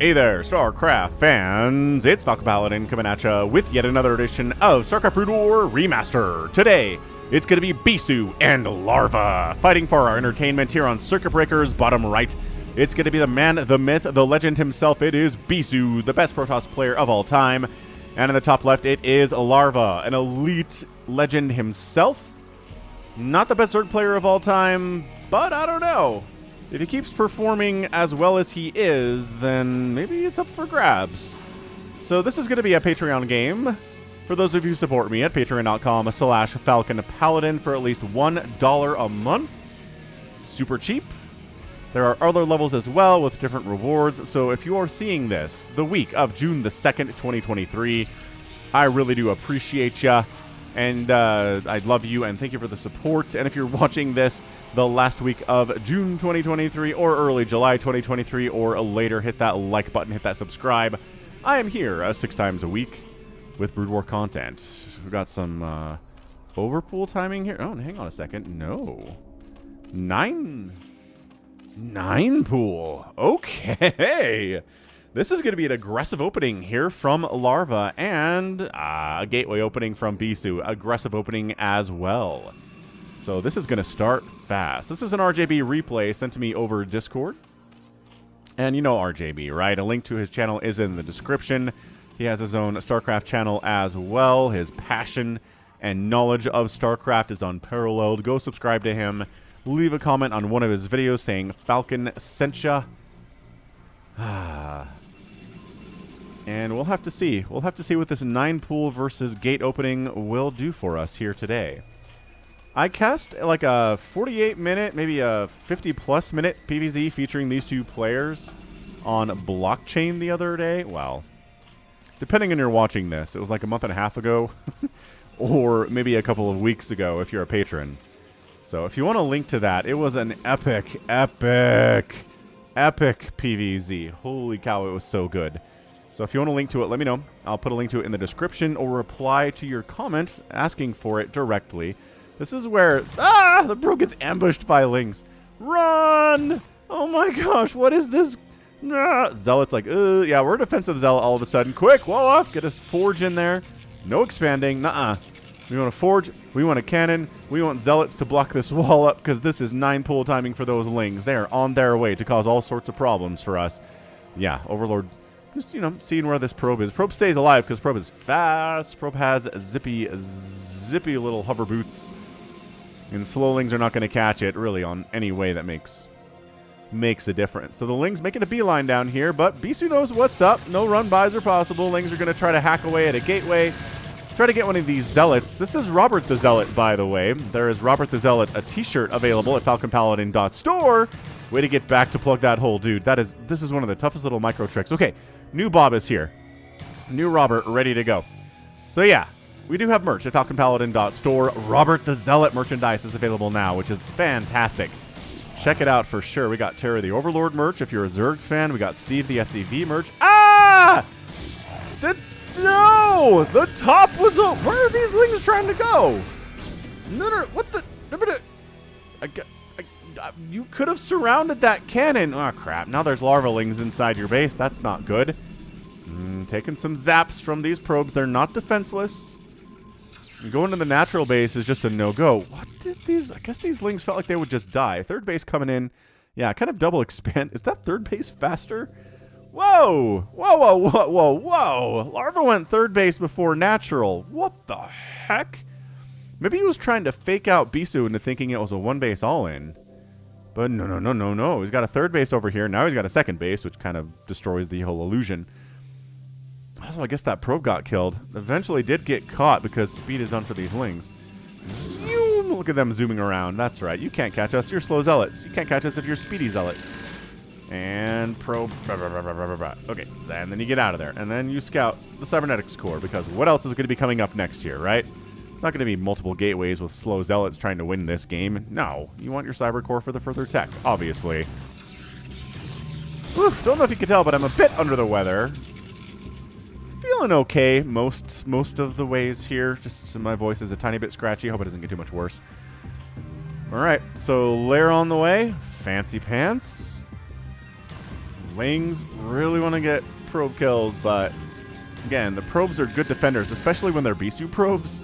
Hey there, StarCraft fans! It's Falcon Paladin coming at ya with yet another edition of StarCraft Brood War Remaster. Today, it's going to be Bisu and Larva fighting for our entertainment here on Circuit Breaker's bottom right. It's going to be the man, the myth, the legend himself. It is Bisu, the best Protoss player of all time. And in the top left, it is Larva, an elite legend himself. Not the best Zerg player of all time, but I don't know. If he keeps performing as well as he is, then maybe it's up for grabs. So this is going to be a Patreon game. For those of you who support me at patreon.com/FalconPaladin for at least $1 a month. Super cheap. There are other levels as well with different rewards. So if you are seeing this the week of June the 2nd, 2023, I really do appreciate ya. And I love you and thank you for the support. And if you're watching this the last week of June 2023 or early July 2023 or later, hit that like button, hit that subscribe. I am here 6 times a week with Brood War content. We've got some overpool timing here. Oh, hang on a second. No. 9 pool. Okay. This is going to be an aggressive opening here from Larva and a gateway opening from Bisu. Aggressive opening as well. So this is going to start fast. This is an RJB replay sent to me over Discord. And you know RJB, right? A link to his channel is in the description. He has his own StarCraft channel as well. His passion and knowledge of StarCraft is unparalleled. Go subscribe to him. Leave a comment on one of his videos saying Falcon sent ya. And we'll have to see. We'll have to see what this 9-pool versus gate opening will do for us here today. I cast like a 48-minute, maybe a 50-plus minute PvZ featuring these two players on Blockchain the other day. Well, depending on you're watching this, it was like a month and a half ago or maybe a couple of weeks ago if you're a patron. So if you want a link to that, it was an epic PvZ. Holy cow, it was so good. So if you want a link to it, let me know. I'll put a link to it in the description or reply to your comment asking for it directly. This is where, the bro gets ambushed by Lings. Run! Oh my gosh, what is this? Zealot's like, yeah, we're a defensive Zealot all of a sudden. Quick, wall off, get a Forge in there. No expanding, nuh-uh. We want a Forge, we want a Cannon, we want Zealots to block this wall up because this is 9-pool timing for those Lings. They are on their way to cause all sorts of problems for us. Yeah, Overlord, just, you know, seeing where this probe is. Probe stays alive because probe is fast. Probe has zippy little hover boots. And slowlings are not going to catch it, really, on any way that makes a difference. So the Lings making a beeline down here, but Bisu knows what's up. No run-bys are possible. Lings are going to try to hack away at a gateway. Try to get one of these Zealots. This is Robert the Zealot, by the way. There is Robert the Zealot, a t-shirt available at falconpaladin.store. Way to get back to plug that hole, dude. This is one of the toughest little micro tricks. Okay, new Bob is here. New Robert ready to go. So yeah, we do have merch at falconpaladin.store. Robert the Zealot merchandise is available now, which is fantastic. Check it out for sure. We got Terra the Overlord merch if you're a Zerg fan. We got Steve the SCV merch. Ah! No! The top was a... Where are these Lings trying to go? No, what the... You could have surrounded that cannon. Oh, crap. Now there's Larva Lings inside your base. That's not good. Taking some zaps from these probes. They're not defenseless. Going to the natural base is just a no-go. What did these... I guess these Lings felt like they would just die. Third base coming in. Yeah, kind of double expand. Is that third base faster? Whoa! Whoa! Larva went third base before natural. What the heck? Maybe he was trying to fake out Bisu into thinking it was a one-base all-in. But no. He's got a third base over here. Now he's got a second base, which kind of destroys the whole illusion. Also, I guess that probe got killed. Eventually did get caught because speed is done for these Lings. Zoom! Look at them zooming around. That's right. You can't catch us. You're slow Zealots. You can't catch us if you're speedy Zealots. And probe. Okay, and then you get out of there. And then you scout the Cybernetics Core, because what else is going to be coming up next here, right? It's not going to be multiple gateways with slow Zealots trying to win this game. No, you want your Cyber Core for the further tech, obviously. Oof, don't know if you can tell, but I'm a bit under the weather. Feeling okay most of the ways here. Just my voice is a tiny bit scratchy. Hope it doesn't get too much worse. All right, so lair on the way. Fancy pants. Wings really want to get probe kills, but again, the probes are good defenders, especially when they're Bisu probes.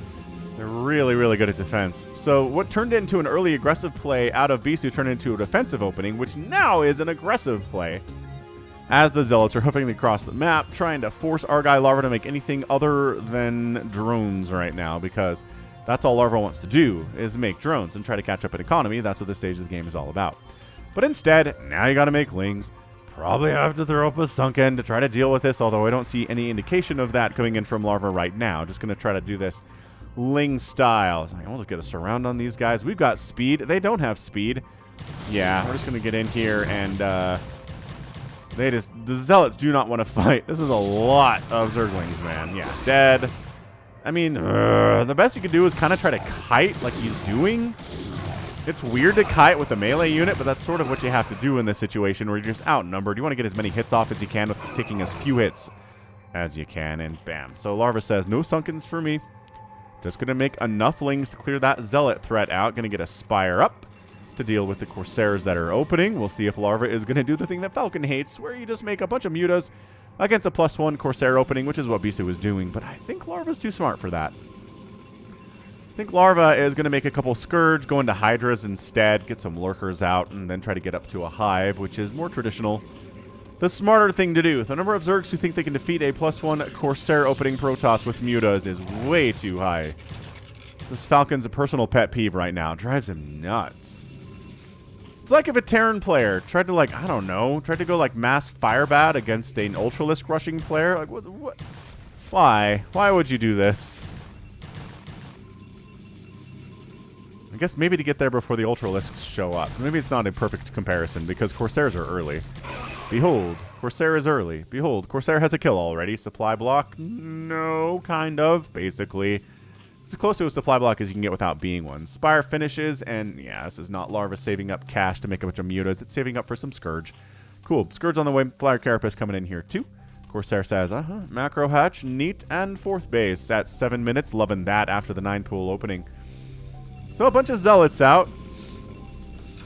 They're really, really good at defense. So what turned into an early aggressive play out of Bisu turned into a defensive opening, which now is an aggressive play. As the Zealots are hoofing across the map, trying to force our guy Larva to make anything other than drones right now, because that's all Larva wants to do, is make drones and try to catch up in economy. That's what this stage of the game is all about. But instead, now you got to make Lings. Probably have to throw up a Sunken to try to deal with this, although I don't see any indication of that coming in from Larva right now. Just going to try to do this Ling style. So I almost get a surround on these guys. We've got speed. They don't have speed. Yeah, we're just going to get in here and... the Zealots do not want to fight. This is a lot of Zerglings, man. Yeah, dead. I mean, the best you could do is kind of try to kite like he's doing. It's weird to kite with a melee unit, but that's sort of what you have to do in this situation where you're just outnumbered. You want to get as many hits off as you can with taking as few hits as you can, and bam. So Larva says, no Sunkens for me. Just going to make enough Lings to clear that Zealot threat out. Going to get a Spire up to deal with the Corsairs that are opening. We'll see if Larva is going to do the thing that Falcon hates, where you just make a bunch of mutas against a +1 Corsair opening, which is what Bisu was doing. But I think Larva's too smart for that. I think Larva is going to make a couple Scourge, go into Hydras instead, get some Lurkers out, and then try to get up to a Hive, which is more traditional. The smarter thing to do. The number of Zergs who think they can defeat a +1 Corsair opening Protoss with mutas is way too high. This Falcon's a personal pet peeve right now. It drives him nuts. It's like if a Terran player tried to, like, I don't know, tried to go, like, mass Firebat against an Ultralisk rushing player. Like, what? Why? Why would you do this? I guess maybe to get there before the Ultralisks show up. Maybe it's not a perfect comparison, because Corsairs are early. Behold, Corsair is early. Behold, Corsair has a kill already. Supply block? No, kind of, basically. It's as close to a supply block as you can get without being one. Spire finishes, and yeah, this is not Larva saving up cash to make a bunch of mutas. It's saving up for some Scourge. Cool. Scourge on the way. Flyer Carapace coming in here, too. Corsair says, macro hatch, neat, and 4th base at 7 minutes. Loving that after the 9-pool opening. So a bunch of Zealots out.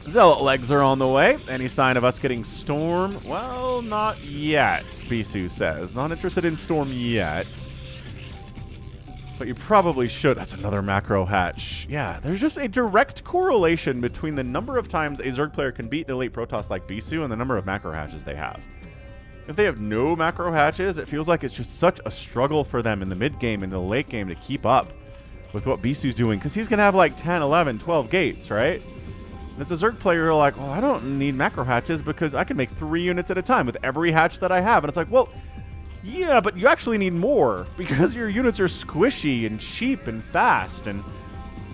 Zealot legs are on the way. Any sign of us getting Storm? Well, not yet, Bisu says. Not interested in Storm yet. But you probably should. That's another macro hatch. Yeah, there's just a direct correlation between the number of times a Zerg player can beat an elite Protoss like Bisu and the number of macro hatches they have. If they have no macro hatches, it feels like it's just such a struggle for them in the mid-game and the late game to keep up with what Bisu's doing. Because he's going to have like 10, 11, 12 gates, right? And as a Zerg player, you're like, well, I don't need macro hatches because I can make 3 units at a time with every hatch that I have. And it's like, well... yeah, but you actually need more because your units are squishy and cheap and fast, and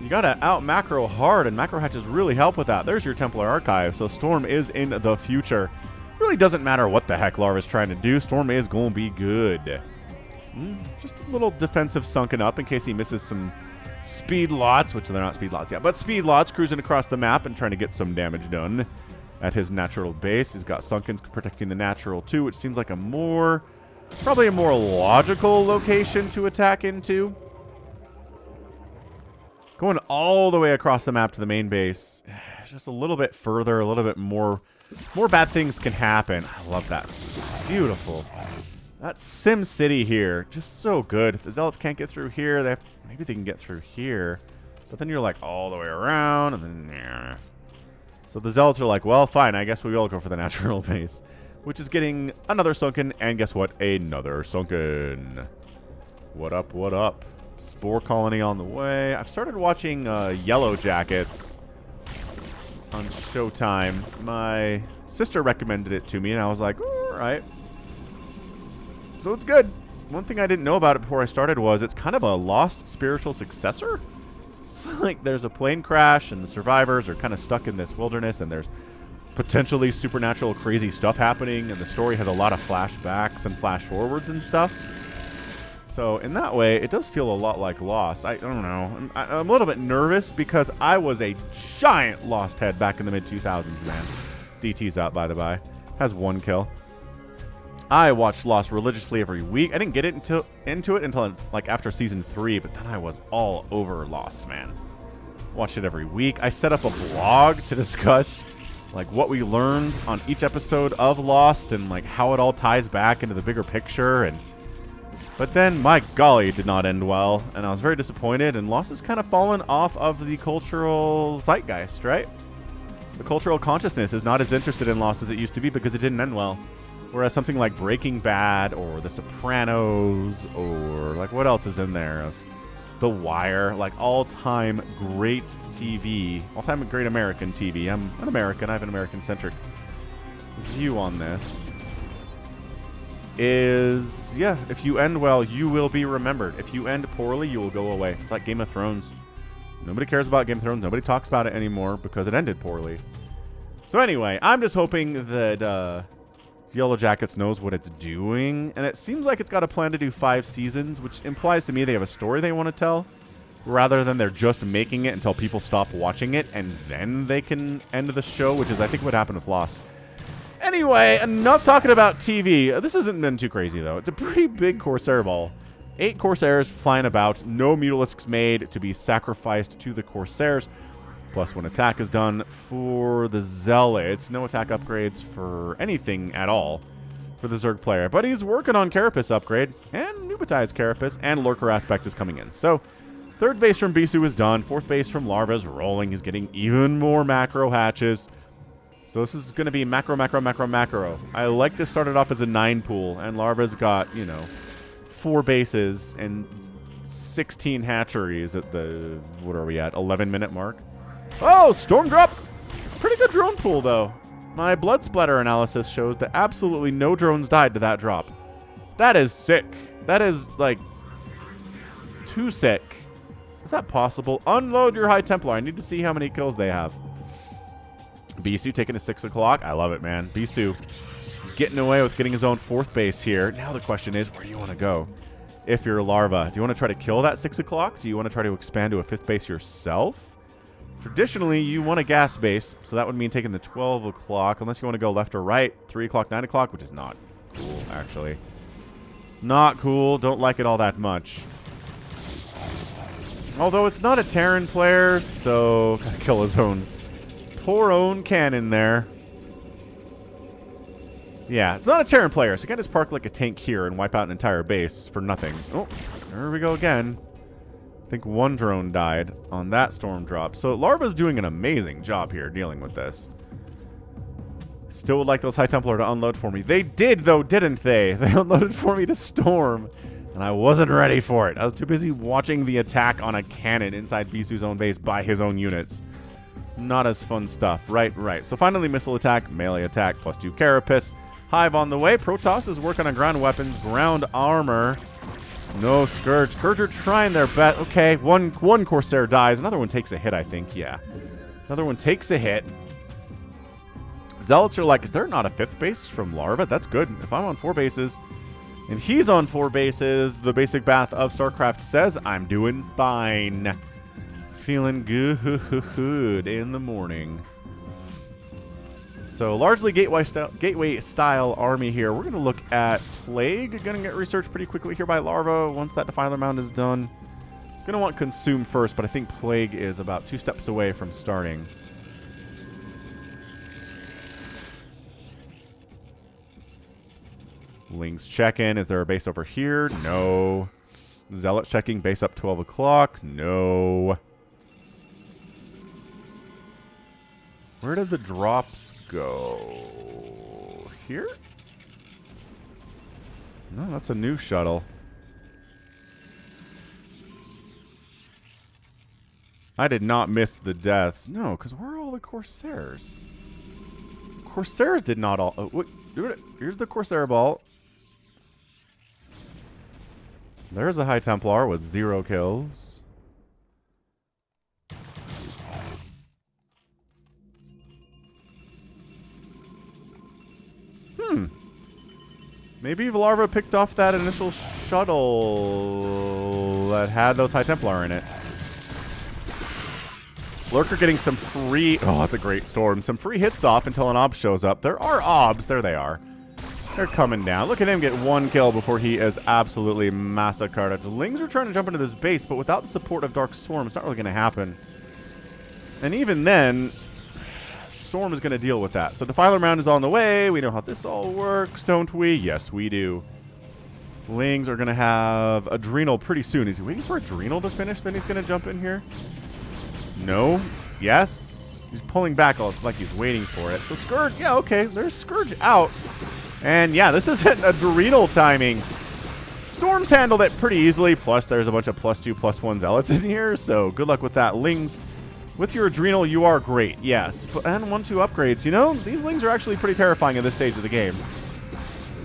you gotta out macro hard, and macro hatches really help with that. There's your Templar Archive, so Storm is in the future. Really doesn't matter what the heck Larva's trying to do. Storm is gonna be good. Just a little defensive sunken up in case he misses some speed lots, which they're not speed lots yet, but speed lots cruising across the map and trying to get some damage done at his natural base. He's got Sunkens protecting the natural too, which seems like probably a more logical location to attack into. Going all the way across the map to the main base. Just a little bit further, a little bit more bad things can happen. I love that. Beautiful. That Sim City here, just so good. If the Zealots can't get through here, maybe they can get through here. But then you're like all the way around, and then... so the Zealots are like, well, fine, I guess we will go for the natural base. Which is getting another Sunken, and guess what? Another Sunken. What up, what up? Spore Colony on the way. I've started watching Yellow Jackets on Showtime. My sister recommended it to me, and I was like, all right. So it's good. One thing I didn't know about it before I started was it's kind of a lost spiritual successor. It's like there's a plane crash, and the survivors are kind of stuck in this wilderness, and there's potentially supernatural crazy stuff happening, and the story has a lot of flashbacks and flash forwards and stuff. So in that way, it does feel a lot like Lost. I don't know. I'm a little bit nervous because I was a giant Lost head back in the mid-2000s, man. DT's out, by the by. Has 1 kill. I watched Lost religiously every week. I didn't get into it until like after season 3, but then I was all over Lost, man. Watched it every week. I set up a blog to discuss like what we learned on each episode of Lost and like how it all ties back into the bigger picture. But then, my golly, it did not end well, and I was very disappointed, and Lost has kind of fallen off of the cultural zeitgeist, right? The cultural consciousness is not as interested in Lost as it used to be because it didn't end well. Whereas something like Breaking Bad or The Sopranos or like what else is in there? The Wire, like all-time great TV, all-time great American TV. I'm an American. I have an American-centric view on this. Is, yeah, if you end well, you will be remembered. If you end poorly, you will go away. It's like Game of Thrones. Nobody cares about Game of Thrones. Nobody talks about it anymore because it ended poorly. So anyway, I'm just hoping that Yellow Jackets knows what it's doing. And it seems like it's got a plan to do 5 seasons, which implies to me they have a story they want to tell, rather than they're just making it until people stop watching it and then they can end the show, which is, I think, what happened with Lost. Anyway, enough talking about TV. This hasn't been too crazy, though. It's a pretty big Corsair ball. 8 Corsairs flying about. No Mutalisks made to be sacrificed to the Corsairs. Plus 1 attack is done for the Zealots. No attack upgrades for anything at all for the Zerg player. But he's working on Carapace upgrade. And Nubatize Carapace. And Lurker Aspect is coming in. So, 3rd base from Bisu is done. 4th base from Larva is rolling. He's getting even more macro hatches. So this is going to be macro, macro, macro, macro. I like this started off as a 9 pool, and Larva's got, you know, 4 bases and 16 hatcheries at the, what are we at, 11-minute mark. Oh, Storm Drop! Pretty good drone pool, though. My blood splatter analysis shows that absolutely no drones died to that drop. That is sick. That is, like, too sick. Is that possible? Unload your High Templar. I need to see how many kills they have. Bisu taking a 6 o'clock. I love it, man. Bisu getting away with getting his own 4th base here. Now the question is, where do you want to go? If you're Larva, do you want to try to kill that 6 o'clock? Do you want to try to expand to a 5th base yourself? Traditionally, you want a gas base, so that would mean taking the 12 o'clock, unless you want to go left or right, 3 o'clock, 9 o'clock, which is not cool, actually. Not cool. Don't like it all that much. Although it's not a Terran player, so gotta kill his own poor own cannon there. Yeah, it's not a Terran player, so you can't just park like a tank here and wipe out an entire base for nothing. Oh, there we go again. I think 1 drone died on that storm drop. So Larva's doing an amazing job here dealing with this. Still would like those High Templar to unload for me. They did, though, didn't they? They unloaded for me to storm, and I wasn't ready for it. I was too busy watching the attack on a cannon inside Bisu's own base by his own units. Not as fun stuff. Right. So finally, missile attack, melee attack, plus 2 Carapace. Hive on the way. Protoss is working on ground weapons, ground armor. No Scourge. Scourge are trying their best. Okay, one Corsair dies. Another one takes a hit, I think. Yeah. Another one takes a hit. Zealots are like, is there not a 5th base from Larva? That's good. If I'm on 4 bases and he's on 4 bases, the basic bath of StarCraft says I'm doing fine. Feeling good in the morning. So largely gateway style army here. We're going to look at Plague. Going to get researched pretty quickly here by Larva once that Defiler Mound is done. Going to want Consume first, but I think Plague is about 2 steps away from starting. Lings check-in. Is there a base over here? No. Zealots checking. Base up 12 o'clock. No. Where did the drops go? Here? No, that's a new shuttle. I did not miss the deaths. No, because where are all the Corsairs? Corsairs did not all... Oh, wait, here's the Corsair ball. There's a High Templar with 0 kills. Maybe Larva picked off that initial shuttle that had those High Templar in it. Lurker getting some free... Oh, that's a great storm. Some free hits off until an Ob shows up. There are Obs. There they are. They're coming down. Look at him get 1 kill before he is absolutely massacred. The Lings are trying to jump into this base, but without the support of Dark Storm, it's not really going to happen. And even then... Storm is going to deal with that. So Defiler Mound is on the way. We know how this all works, don't we? Yes, we do. Lings are going to have Adrenal pretty soon. Is he waiting for Adrenal to finish? Then he's going to jump in here? No. Yes. He's pulling back like he's waiting for it. So Scourge, yeah, okay. There's Scourge out. And yeah, this isn't Adrenal timing. Storm's handled it pretty easily. Plus, there's a bunch of +2, +1 Zealots in here. So good luck with that. Lings, with your Adrenal, you are great. Yes. And 1-2 upgrades. You know, these Lings are actually pretty terrifying at this stage of the game.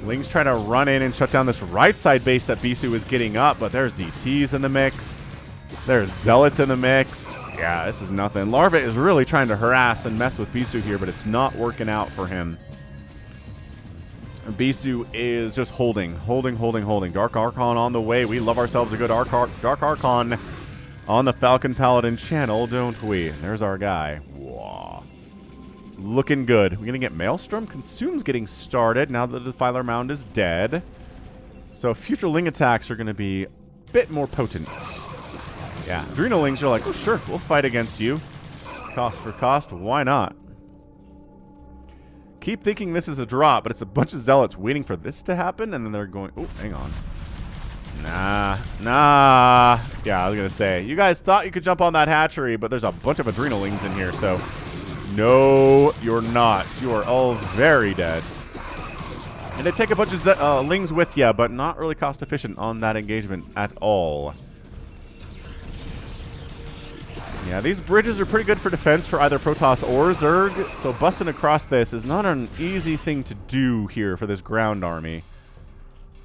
Lings try to run in and shut down this right side base that Bisu is getting up. But there's DTs in the mix. There's Zealots in the mix. Yeah, this is nothing. Larva is really trying to harass and mess with Bisu here, but it's not working out for him. Bisu is just holding. Dark Archon on the way. We love ourselves a good Dark Archon on the Falcon Paladin channel, don't we? There's our guy. Whoa. Looking good. We're going to get Maelstrom. Consume's getting started now that the Defiler Mound is dead. So future Ling attacks are going to be a bit more potent. Yeah, Adrenal Lings are like, oh, sure, we'll fight against you. Cost for cost, why not? Keep thinking this is a drop, but it's a bunch of Zealots waiting for this to happen, and then they're going, oh, hang on. Nah. Yeah, I was going to say, you guys thought you could jump on that hatchery, but there's a bunch of Adrenal Lings in here, so no, you're not. You are all very dead. And they take a bunch of Lings with you, but not really cost efficient on that engagement at all. Yeah, these bridges are pretty good for defense for either Protoss or Zerg, so busting across this is not an easy thing to do here for this ground army.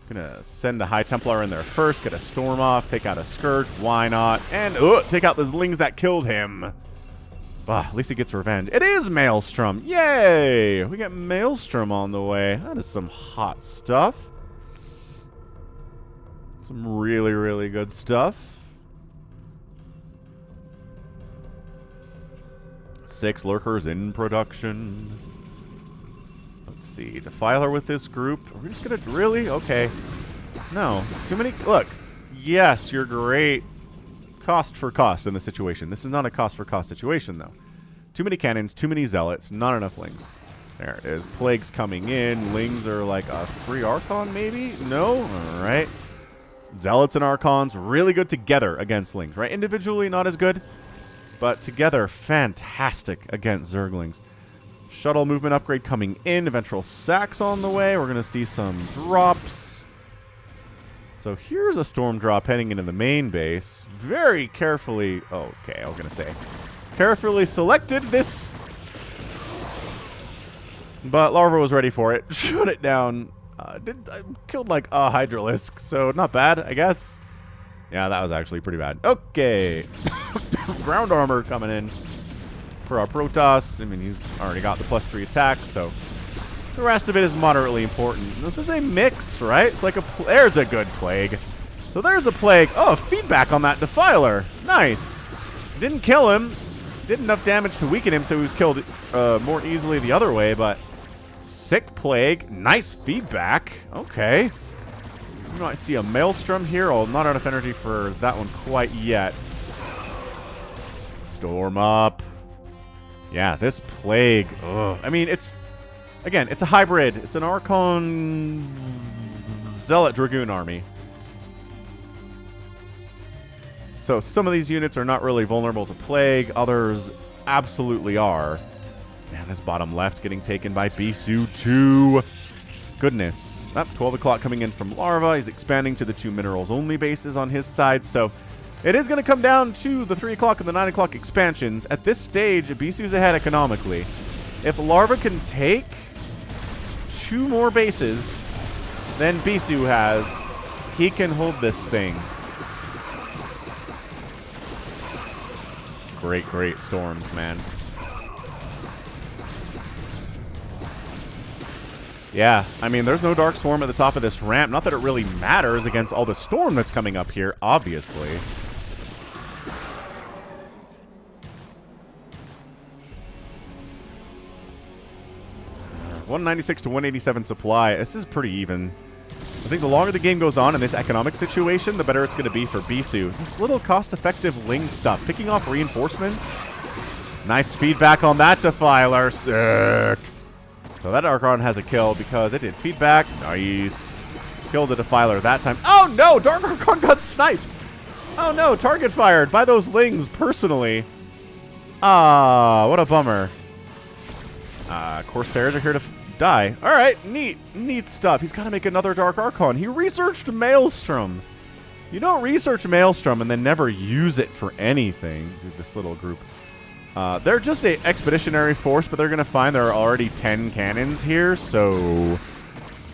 Gonna send a High Templar in there first, get a Storm off, take out a Scourge, why not? And, take out those Lings that killed him. At least he gets revenge. It is Maelstrom! Yay! We get Maelstrom on the way. That is some hot stuff. Some really, really good stuff. 6 Lurkers in production. Let's see. Defiler with this group. Are we just gonna... Really? Okay. No. Too many... Look. Yes, you're great. Cost for cost in this situation. This is not a cost for cost situation, though. Too many cannons, too many Zealots, not enough Lings. There it is. Plagues coming in. Lings are like a free Archon, maybe? No? Alright. Zealots and Archons, really good together against Lings, right? Individually, not as good. But together, fantastic against Zerglings. Shuttle movement upgrade coming in. Ventral Sacs on the way. We're going to see some drops. So here's a Storm drop heading into the main base. Very carefully... Oh, okay, I was going to say. Carefully selected this. But Larva was ready for it. Shut it down. Killed like a Hydralisk. So not bad, I guess. Yeah, that was actually pretty bad. Okay. Ground armor coming in for our Protoss. I mean, he's already got the +3 attack, so the rest of it is moderately important. This is a mix, right? It's like there's a good Plague. So there's a Plague. Oh, feedback on that Defiler. Nice. Didn't kill him. Did enough damage to weaken him, so he was killed more easily the other way, but sick Plague. Nice feedback. Okay. You know, I see a Maelstrom here. Oh, not enough energy for that one quite yet. Storm up. Yeah, this Plague. Ugh. I mean, it's... Again, it's a hybrid. It's an Archon Zealot Dragoon army. So some of these units are not really vulnerable to Plague. Others absolutely are. Man, this bottom left getting taken by Bisu too. Goodness. 12 o'clock coming in from Larva. He's expanding to the 2 minerals only bases on his side. So it is going to come down to the 3 o'clock and the 9 o'clock expansions. At this stage, Bisu's ahead economically. If Larva can take 2 more bases than Bisu has, he can hold this thing. Great, great storms, man. Yeah, I mean, there's no Dark Swarm at the top of this ramp. Not that it really matters against all the storm that's coming up here, obviously. 196 to 187 supply. This is pretty even. I think the longer the game goes on in this economic situation, the better it's going to be for Bisu. This little cost-effective Ling stuff. Picking off reinforcements, Nice feedback on that Defiler. Sick. So that Archon has a kill because it did feedback. Nice. Killed the Defiler that time. Oh no! Dark Archon got sniped! Oh no, target fired by those Lings personally. Ah, what a bummer. Corsairs are here to die. Alright, neat stuff. He's got to make another Dark Archon. He researched Maelstrom. You don't research Maelstrom and then never use it for anything. Dude, this little group. They're just an expeditionary force, but they're going to find there are already 10 cannons here, so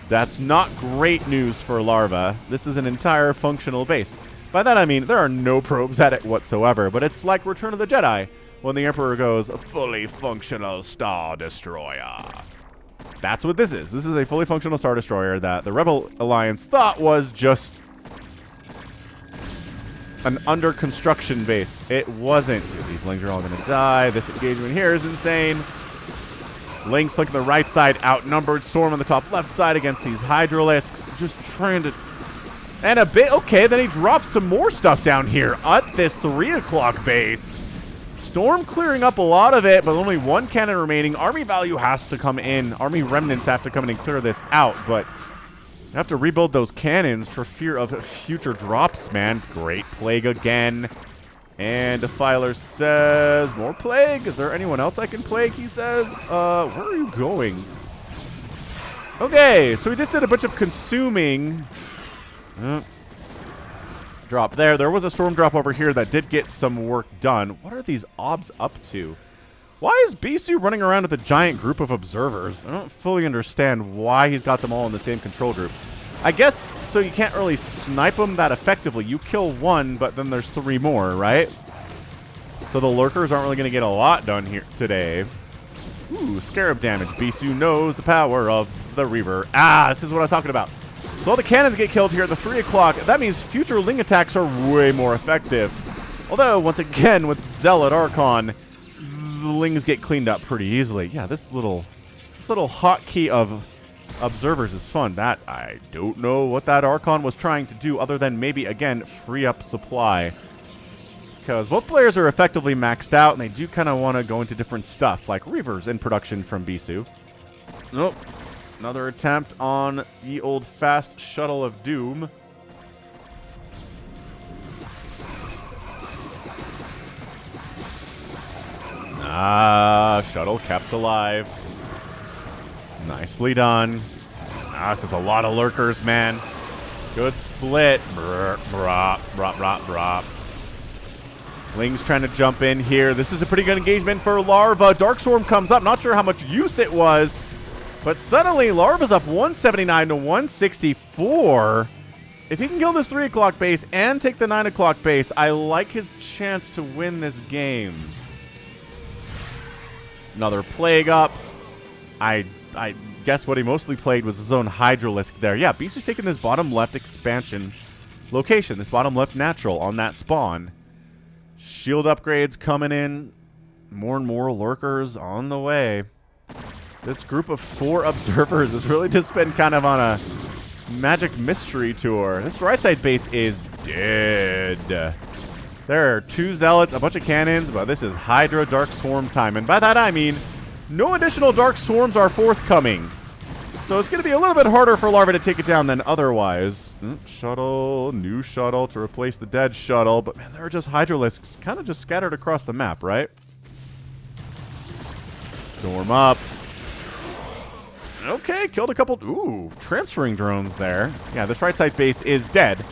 that's not great news for Larva. This is an entire functional base. By that I mean there are no probes at it whatsoever, but it's like Return of the Jedi when the Emperor goes, fully functional Star Destroyer. That's what this is. This is a fully functional Star Destroyer that the Rebel Alliance thought was just an under construction base. It wasn't. Dude, these Lings are all going to die. This engagement here is insane. Lings flanking the right side, outnumbered. Storm on the top left side against these Hydralisks. Just trying to... And a bit... Okay, then he drops some more stuff down here at this 3 o'clock base. Storm clearing up a lot of it, but only one cannon remaining. Army value has to come in. Army remnants have to come in and clear this out, but... I have to rebuild those cannons for fear of future drops, man. Great Plague again. And Defiler says, more Plague? Is there anyone else I can Plague, he says? Where are you going? Okay, so we just did a bunch of consuming. Drop there. There was a storm drop over here that did get some work done. What are these obs up to? Why is Bisu running around with a giant group of observers? I don't fully understand why he's got them all in the same control group. I guess so you can't really snipe them that effectively. You kill one, but then there's 3 more, right? So the lurkers aren't really going to get a lot done here today. Ooh, scarab damage. Bisu knows the power of the Reaver. Ah, this is what I'm talking about. So all the cannons get killed here at the 3 o'clock. That means future Ling attacks are way more effective. Although, once again, with Zealot Archon, the Lings get cleaned up pretty easily. Yeah, this little hotkey of observers is fun. That, I don't know what that Archon was trying to do other than maybe, again, free up supply. Because both players are effectively maxed out, and they do kind of want to go into different stuff, like Reavers in production from Bisu. Nope. Another attempt on the old fast shuttle of doom. Ah, shuttle kept alive. Nicely done. Ah, this is a lot of lurkers, man. Good split. Brr, brop, brop, brop, brop. Ling's trying to jump in here. This is a pretty good engagement for Larva. Dark Storm comes up. Not sure how much use it was, but suddenly Larva's up 179 to 164. If he can kill this 3 o'clock base and take the 9 o'clock base, I like his chance to win this game. Another Plague up. I guess what he mostly played was his own Hydralisk there. Yeah, Bisu's taking this bottom left expansion location, this bottom left natural on that spawn. Shield upgrades coming in. More and more lurkers on the way. This group of 4 observers has really just been kind of on a magic mystery tour. This right side base is dead. There are 2 zealots, a bunch of cannons, but this is Hydra Dark Swarm time. And by that I mean no additional Dark Swarms are forthcoming. So it's going to be a little bit harder for Larva to take it down than otherwise. Shuttle, new shuttle to replace the dead shuttle. But man, there are just Hydralisks kind of just scattered across the map, right? Storm up. Okay, killed a couple. Ooh, transferring drones there. Yeah, this right side base is dead.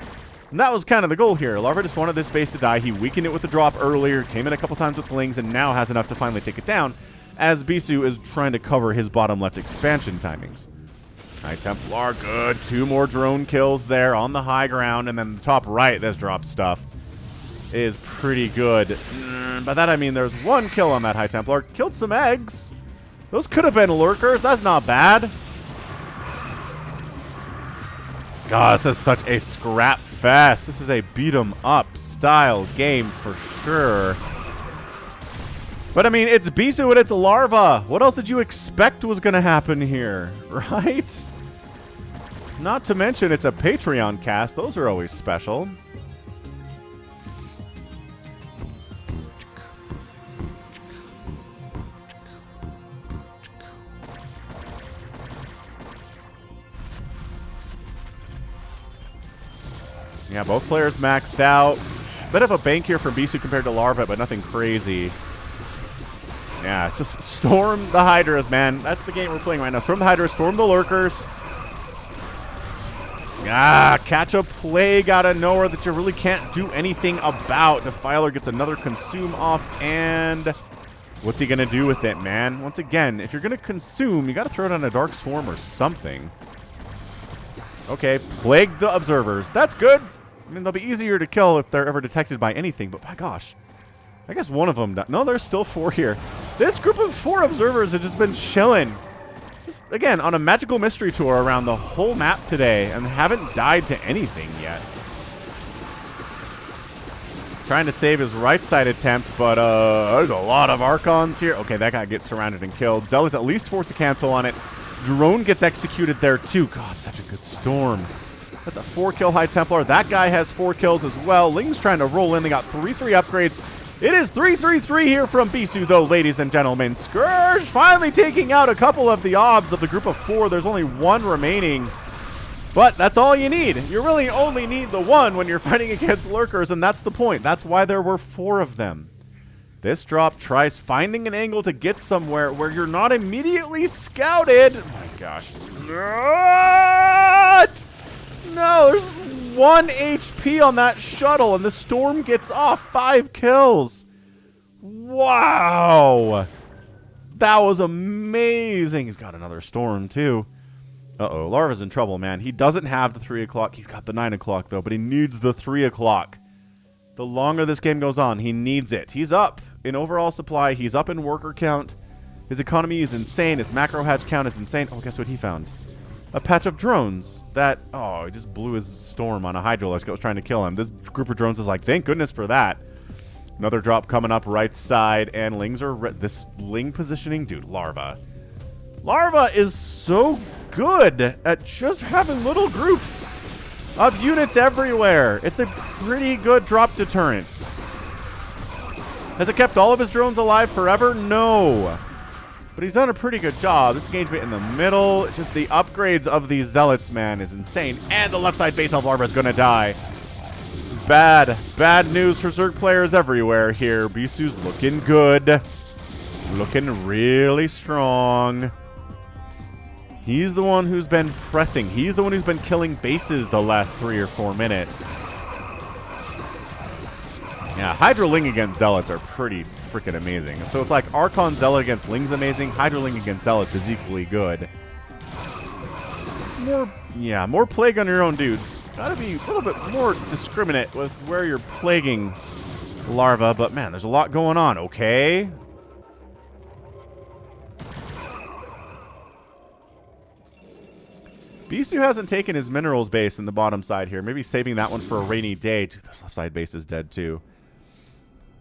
And that was kind of the goal here. Larva just wanted this base to die. He weakened it with the drop earlier, came in a couple times with Lings, and now has enough to finally take it down, as Bisu is trying to cover his bottom left expansion timings. High Templar, good. 2 more drone kills there on the high ground, and then the top right, this drop stuff is pretty good. By that I mean there's 1 kill on that High Templar. Killed some eggs. Those could have been lurkers. That's not bad. God, this is such a scrap fest. This is a beat-em-up style game for sure. But, I mean, it's Bisu and it's Larva. What else did you expect was going to happen here, right? Not to mention it's a Patreon cast. Those are always special. Yeah, both players maxed out. Bit of a bank here from Bisu compared to Larva, but nothing crazy. Yeah, it's just storm the Hydras, man. That's the game we're playing right now. Storm the Hydras, storm the Lurkers. Catch a plague out of nowhere that you really can't do anything about. Defiler gets another consume off, and what's he going to do with it, man? Once again, if you're going to consume, you got to throw it on a Dark Swarm or something. Okay, plague the observers. That's good. I mean, they'll be easier to kill if they're ever detected by anything, but my gosh. I guess one of them died. No, there's still 4 here. This group of 4 observers have just been chilling. Just, again, on a magical mystery tour around the whole map today and haven't died to anything yet. Trying to save his right side attempt, but there's a lot of Archons here. Okay, that guy gets surrounded and killed. Zealot's at least forced a cancel on it. Drone gets executed there too. God, such a good storm. That's a 4-kill High Templar. That guy has 4 kills as well. Ling's trying to roll in. They got 3-3 upgrades. It is 3-3-3 here from Bisu, though, ladies and gentlemen. Scourge finally taking out a couple of the obs of the group of 4. There's only 1 remaining. But that's all you need. You really only need the 1 when you're fighting against Lurkers, and that's the point. That's why there were 4 of them. This drop tries finding an angle to get somewhere where you're not immediately scouted. Oh my gosh. What? No, there's 1 HP on that shuttle, and the storm gets off 5 kills. Wow. That was amazing. He's got another storm, too. Uh-oh, Larva's in trouble, man. He doesn't have the 3 o'clock. He's got the 9 o'clock, though, but he needs the 3 o'clock. The longer this game goes on, he needs it. He's up in overall supply. He's up in worker count. His economy is insane. His macro hatch count is insane. Oh, guess what he found? A patch of drones that, oh, he just blew his storm on a Hydralisk that was trying to kill him. This group of drones is like, thank goodness for that. Another drop coming up right side, and Lings are, this Ling positioning, dude, Larva. Larva is so good at just having little groups of units everywhere. It's a pretty good drop deterrent. Has it kept all of his drones alive forever? No. But he's done a pretty good job. This engagement in the middle, it's just the upgrades of these Zealots, man, is insane. And the left side base of Larva is going to die. Bad news for Zerg players everywhere here. Bisu's looking good. Looking really strong. He's the one who's been pressing. He's the one who's been killing bases the last 3 or 4 minutes. Yeah, Hydra Ling against Zealots are pretty freaking amazing. So it's like Archon Zealot against Ling's amazing. Hydra Ling against Zealots is equally good. More plague on your own dudes. Gotta be a little bit more discriminate with where you're plaguing Larva. But man, there's a lot going on, okay? Bisu hasn't taken his minerals base in the bottom side here. Maybe saving that one for a rainy day. Dude, this left side base is dead too.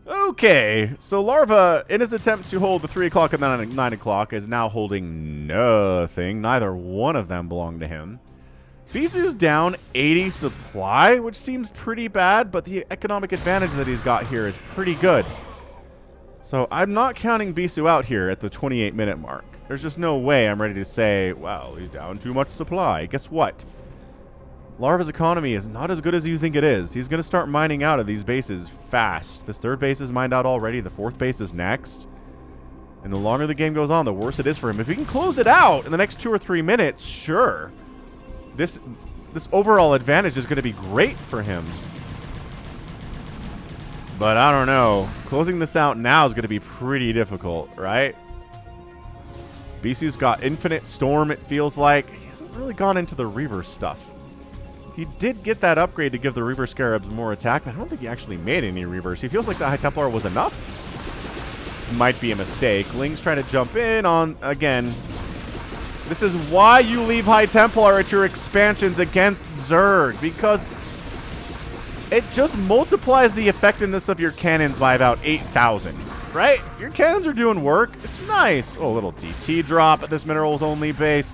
Okay, so Larva, in his attempt to hold the 3 o'clock and then 9 o'clock, is now holding nothing. Neither one of them belong to him. Bisu's down 80 supply, which seems pretty bad, but the economic advantage that he's got here is pretty good. So I'm not counting Bisu out here at the 28-minute mark. There's just no way I'm ready to say, well, he's down too much supply. Guess what? Larva's economy is not as good as you think it is. He's going to start mining out of these bases fast. This 3rd base is mined out already. The 4th base is next. And the longer the game goes on, the worse it is for him. If he can close it out in the next 2 or 3 minutes, sure. This overall advantage is going to be great for him. But I don't know. Closing this out now is going to be pretty difficult, right? Bisu's got infinite storm, it feels like. He hasn't really gone into the Reaver stuff. He did get that upgrade to give the Reaver Scarabs more attack, but I don't think he actually made any Reavers. He feels like the High Templar was enough. Might be a mistake. Ling's trying to jump in on, again. This is why you leave High Templar at your expansions against Zerg, because it just multiplies the effectiveness of your cannons by about 8,000, right? Your cannons are doing work. It's nice. Oh, a little DT drop at this minerals only base.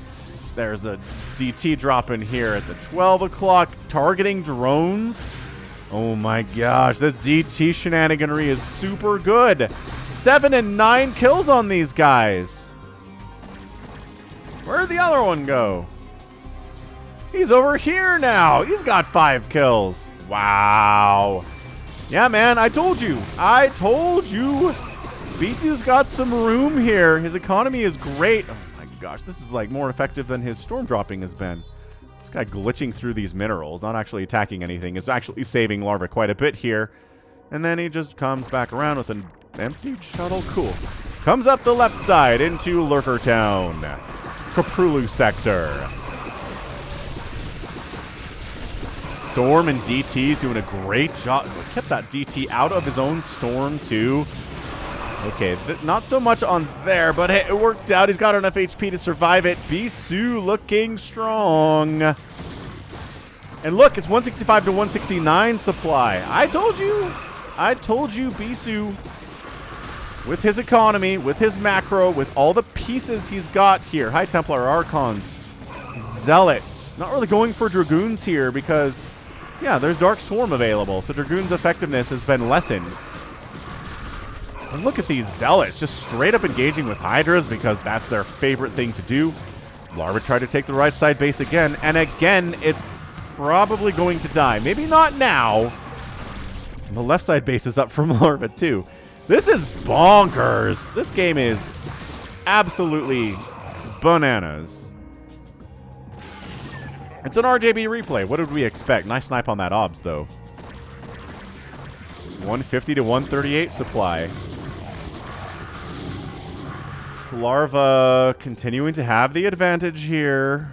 There's a DT drop in here at the 12 o'clock, targeting drones. Oh my gosh, this DT shenaniganry is super good. 7 and 9 kills on these guys. Where'd the other one go? He's over here now. He's got 5 kills. Wow. Yeah, man, I told you. I told you. Bisu's got some room here. His economy is great. Oh my gosh, this is like more effective than his storm dropping has been. This guy glitching through these minerals, not actually attacking anything, is actually saving Larva quite a bit here. And then he just comes back around with an emptied shuttle. Cool. Comes up the left side into Lurker Town. Kaprulu sector. Storm and DT's doing a great job. Kept that DT out of his own storm, too. Okay, not so much on there, but hey, it worked out. He's got enough HP to survive it. Bisu looking strong. And look, it's 165 to 169 supply. I told you, Bisu, with his economy, with his macro, with all the pieces he's got here. High Templar, Archons, Zealots. Not really going for Dragoons here because, yeah, there's Dark Swarm available, so Dragoon's effectiveness has been lessened. And look at these Zealots just straight up engaging with Hydras because that's their favorite thing to do. Larva tried to take the right side base again, and again, it's probably going to die. Maybe not now. And the left side base is up from Larva too. This is bonkers. This game is absolutely bananas. It's an RJB replay. What did we expect? Nice snipe on that OBS, though. 150 to 138 supply. Larva continuing to have the advantage here.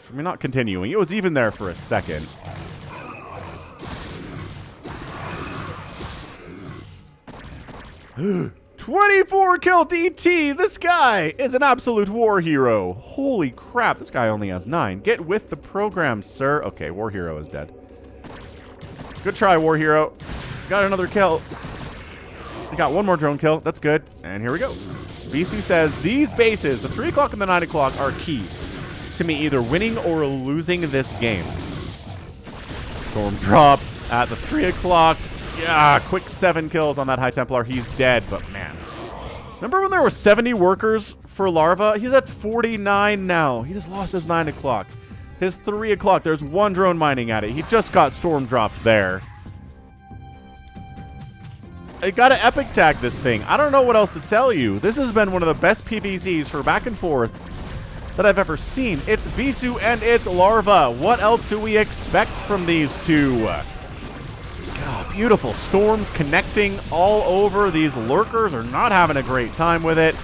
I mean, not continuing. It was even there for a second. "24 kill DT! This guy is an absolute war hero." Holy crap, this guy only has 9. Get with the program, sir. Okay, war hero is dead. Good try, war hero. Got another kill. He got one more drone kill. That's good. And here we go. Bisu says, these bases, the 3 o'clock and the 9 o'clock, are key to me either winning or losing this game. Storm drop at the 3 o'clock. Yeah, quick 7 kills on that High Templar. He's dead, but man. Remember when there were 70 workers for Larva? He's at 49 now. He just lost his 9 o'clock. His 3 o'clock, there's 1 drone mining at it. He just got storm dropped there. I gotta epic tag this thing. I don't know what else to tell you. This has been one of the best PvZs for back and forth that I've ever seen. It's Bisu and it's Larva. What else do we expect from these two? God, beautiful storms connecting all over. These lurkers are not having a great time with it.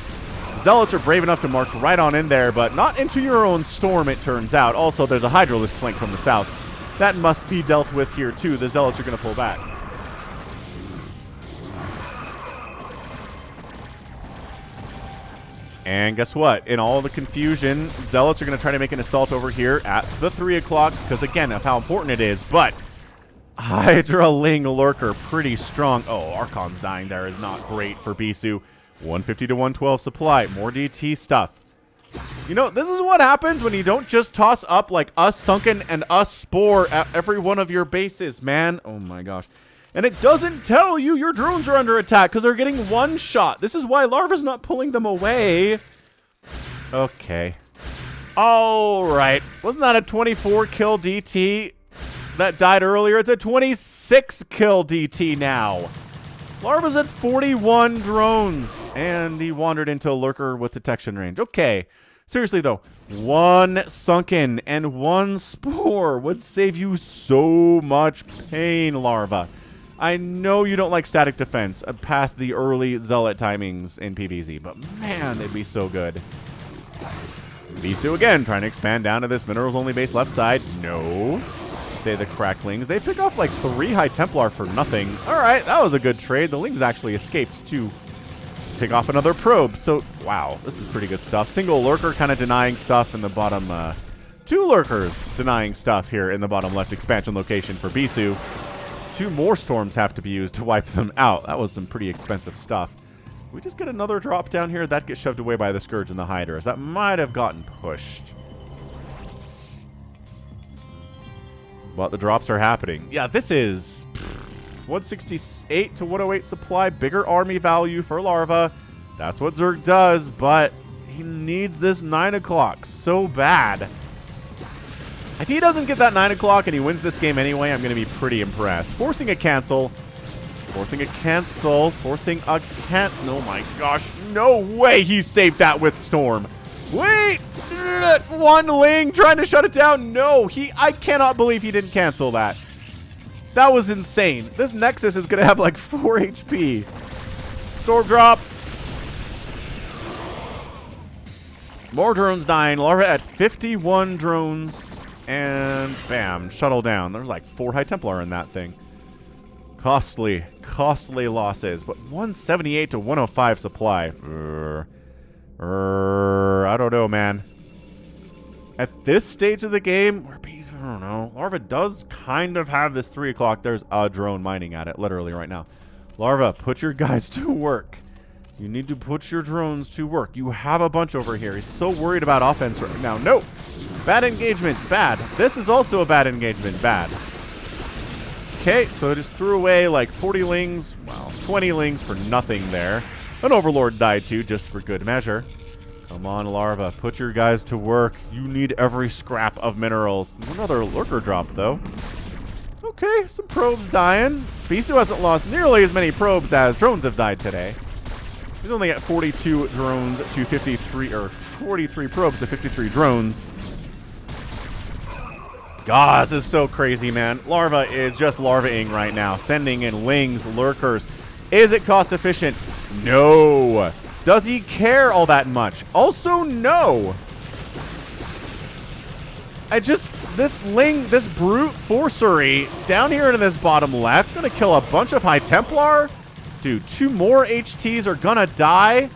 Zealots are brave enough to march right on in there, but not into your own storm, it turns out. Also, there's a Hydralisk flank from the south. That must be dealt with here, too. The Zealots are going to pull back. And guess what? In all the confusion, Zealots are going to try to make an assault over here at the 3 o'clock, because, again, of how important it is, but Hydra Ling Lurker, pretty strong. Oh, Archon's dying there is not great for Bisu. 150 to 112 supply. More DT stuff. You know, this is what happens when you don't just toss up like us Sunken and us Spore at every one of your bases, man. Oh my gosh. And it doesn't tell you your drones are under attack because they're getting one shot. This is why Larva's not pulling them away. Okay. All right. Wasn't that a 24 kill DT that died earlier? It's a 26 kill DT now. Larva's at 41 drones, and he wandered into a lurker with detection range. Okay. Seriously, though, 1 Sunken and 1 Spore would save you so much pain, Larva. I know you don't like static defense past the early Zealot timings in PvZ, but man, it'd be so good. Bisu again, trying to expand down to this minerals-only base left side. No. Say the Cracklings. They pick off like 3 High Templar for nothing. All right, that was a good trade. The Lings actually escaped to pick off another probe. So, wow, this is pretty good stuff. Single Lurker kind of denying stuff in the bottom. 2 Lurkers denying stuff here in the bottom left expansion location for Bisu. 2 more storms have to be used to wipe them out. That was some pretty expensive stuff. We just get another drop down here. That gets shoved away by the Scourge and the Hydras. That might have gotten pushed. But the drops are happening. Yeah, this is 168 to 108 supply. Bigger army value for Larva. That's what Zerg does, but he needs this 9 o'clock so bad. If he doesn't get that 9 o'clock and he wins this game anyway, I'm going to be pretty impressed. Forcing a cancel. Forcing a cancel. Forcing a oh my gosh. No way he saved that with Storm. Wait. One Ling trying to shut it down. No, I cannot believe he didn't cancel that. That was insane. This Nexus is going to have like 4 HP. Storm drop. More drones dying. Larva at 51 drones. And bam, shuttle down. There's like 4 High Templar in that thing. Costly losses. But 178 to 105 supply. I don't know, man. At this stage of the game, I don't know. Larva does kind of have this 3 o'clock. There's a drone mining at it, literally right now. Larva, put your guys to work. You need to put your drones to work. You have a bunch over here. He's so worried about offense right now. No. Bad engagement. Bad. This is also a bad engagement. Bad. Okay, so I just threw away like 40 lings. Well, 20 lings for nothing there. An Overlord died too, just for good measure. Come on, Larva. Put your guys to work. You need every scrap of minerals. Another lurker drop, though. Okay, some probes dying. Bisu hasn't lost nearly as many probes as drones have died today. He's only at 42 drones to 53, or 43 probes to 53 drones. God, this is so crazy, man. Larva is just larvaing right now, sending in lings, lurkers. Is it cost efficient? No. Does he care all that much? Also, no. This ling, this brute forcery down here in this bottom left, gonna kill a bunch of High Templar. Dude, 2 more HTs are gonna die.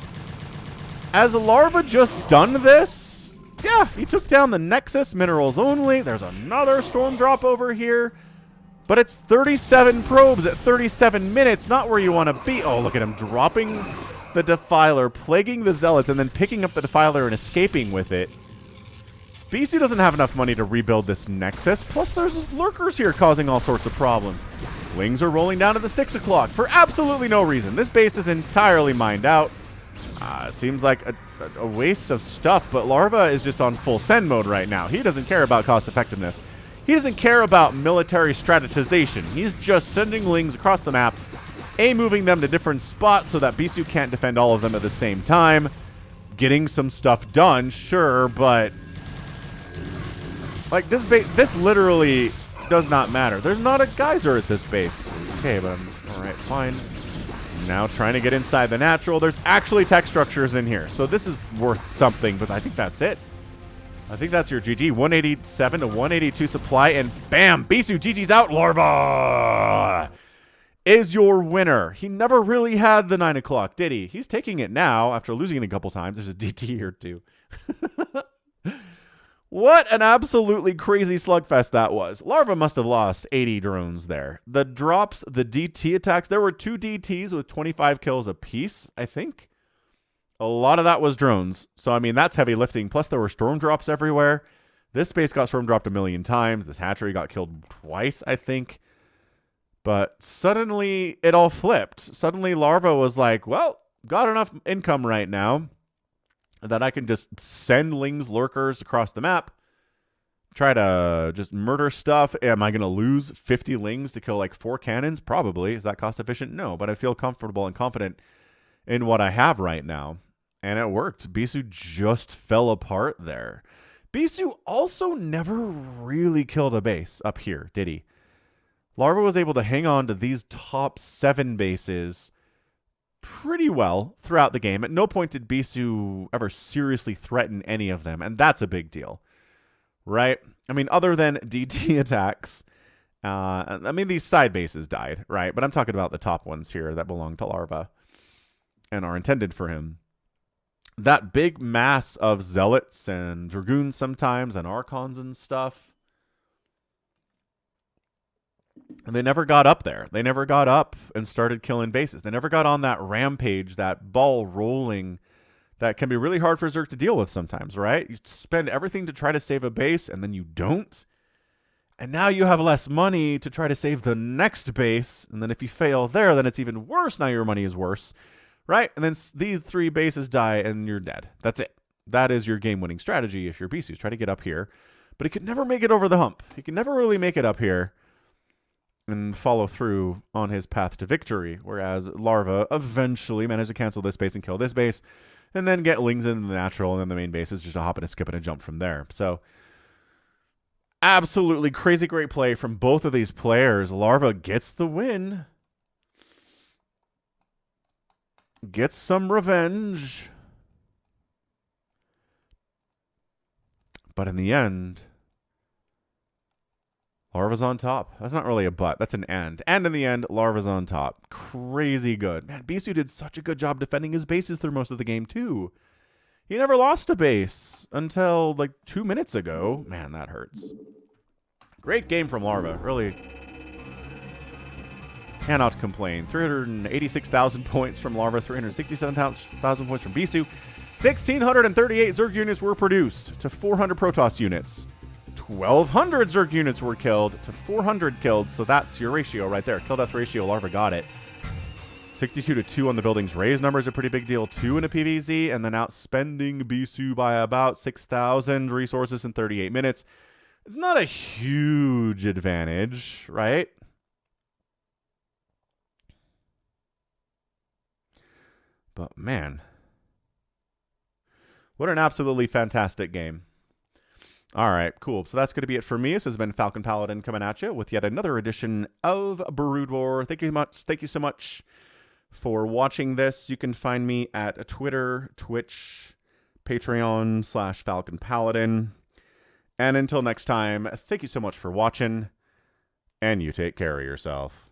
Has Larva just done this? Yeah, he took down the Nexus, minerals only. There's another storm drop over here. But it's 37 probes at 37 minutes, not where you want to be. Oh, look at him dropping the Defiler, plaguing the Zealots, and then picking up the Defiler and escaping with it. Bisu doesn't have enough money to rebuild this Nexus. Plus, there's lurkers here causing all sorts of problems. Wings are rolling down to the 6 o'clock for absolutely no reason. This base is entirely mined out. Seems like a waste of stuff, but Larva is just on full send mode right now. He doesn't care about cost effectiveness. He doesn't care about military strategization. He's just sending lings across the map, moving them to different spots so that Bisu can't defend all of them at the same time. Getting some stuff done, sure, but like this literally does not matter. There's not a geyser at this base. Okay, but all right, fine. Now trying to get inside the natural. There's actually tech structures in here, so this is worth something, but I think that's it. I think that's your GG. 187 to 182 supply, and bam! Bisu, GG's out. Larva is your winner. He never really had the 9 o'clock, did he? He's taking it now after losing it a couple times. There's a DT here, too. What an absolutely crazy slugfest that was. Larva must have lost 80 drones there. The drops, the DT attacks, there were 2 DTs with 25 kills apiece, I think. A lot of that was drones. So, I mean, that's heavy lifting. Plus, there were storm drops everywhere. This space got storm dropped a million times. This hatchery got killed twice, I think. But suddenly, it all flipped. Suddenly, Larva was like, well, got enough income right now that I can just send lings, lurkers across the map, try to just murder stuff. Am I going to lose 50 lings to kill like 4 cannons? Probably. Is that cost efficient? No, but I feel comfortable and confident in what I have right now. And it worked. Bisu just fell apart there. Bisu also never really killed a base up here, did he? Larva was able to hang on to these top 7 bases pretty well throughout the game. At no point did Bisu ever seriously threaten any of them, and that's a big deal, right? I mean, other than DT attacks, I mean, these side bases died, right? But I'm talking about the top ones here that belong to Larva and are intended for him. That big mass of Zealots and Dragoons sometimes and Archons and stuff, and they never got up there. They never got up and started killing bases. They never got on that rampage, that ball rolling that can be really hard for Zerg to deal with sometimes, right? You spend everything to try to save a base, and then you don't. And now you have less money to try to save the next base. And then if you fail there, then it's even worse. Now your money is worse, right? And then these 3 bases die, and you're dead. That's it. That is your game-winning strategy if you're Bisu. Try to get up here. But he could never make it over the hump. He could never really make it up here and follow through on his path to victory, whereas Larva eventually managed to cancel this base and kill this base, and then get Lings into the natural, and then the main base is just a hop and a skip and a jump from there. So, absolutely crazy great play from both of these players. Larva gets the win. Gets some revenge. But in the end, Larva's on top. That's not really a but. That's an and. And in the end, Larva's on top. Crazy good. Man, Bisu did such a good job defending his bases through most of the game, too. He never lost a base until, like, 2 minutes ago. Man, that hurts. Great game from Larva. Really cannot complain. 386,000 points from Larva. 367,000 points from Bisu. 1,638 Zerg units were produced to 400 Protoss units. 1,200 Zerg units were killed to 400 killed, so that's your ratio right there. Kill-death ratio, Larva got it. 62-2 on the building's raise number is a pretty big deal, too, in a PvZ, and then outspending Bisu by about 6,000 resources in 38 minutes. It's not a huge advantage, right? But, man, what an absolutely fantastic game. All right, cool. So that's going to be it for me. This has been Falcon Paladin coming at you with yet another edition of Brood War. Thank you much. Thank you so much for watching this. You can find me at Twitter, Twitch, Patreon /Falcon Paladin. And until next time, thank you so much for watching, and you take care of yourself.